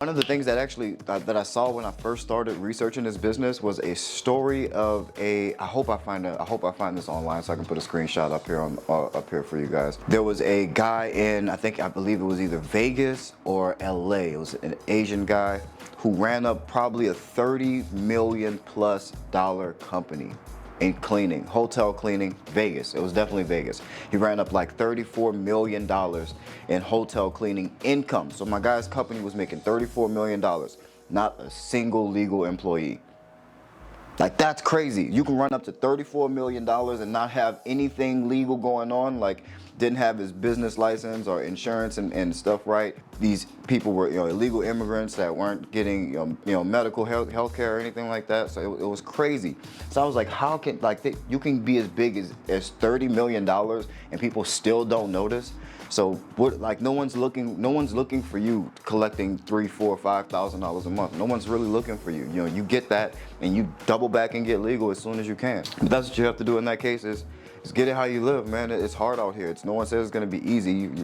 One of the things that actually that I saw when I first started researching this business was a story of I hope I find this online so I can put a screenshot up here up here for you guys. There was a guy in I believe it was either Vegas or LA. It was an Asian guy who ran up probably a $30 million+ company in cleaning, hotel cleaning, Vegas. It was definitely Vegas. He ran up like $34 million in hotel cleaning income. So my guy's company was making $34 million, not a single legal employee. Like, that's crazy. You can run up to $34 million and not have anything legal going on, like didn't have his business license or insurance and stuff right. These people were, illegal immigrants that weren't getting, medical health care or anything like that. So it was crazy. So I was like, how can, you can be as big as $30 million and people still don't notice? So what, no one's looking for you collecting $3,000, $4,000, $5,000 a month. No one's really looking for you. You get that and you double back and get legal as soon as you can. But that's what you have to do in that case is get it how you live, man. It's hard out here. No one says it's gonna be easy.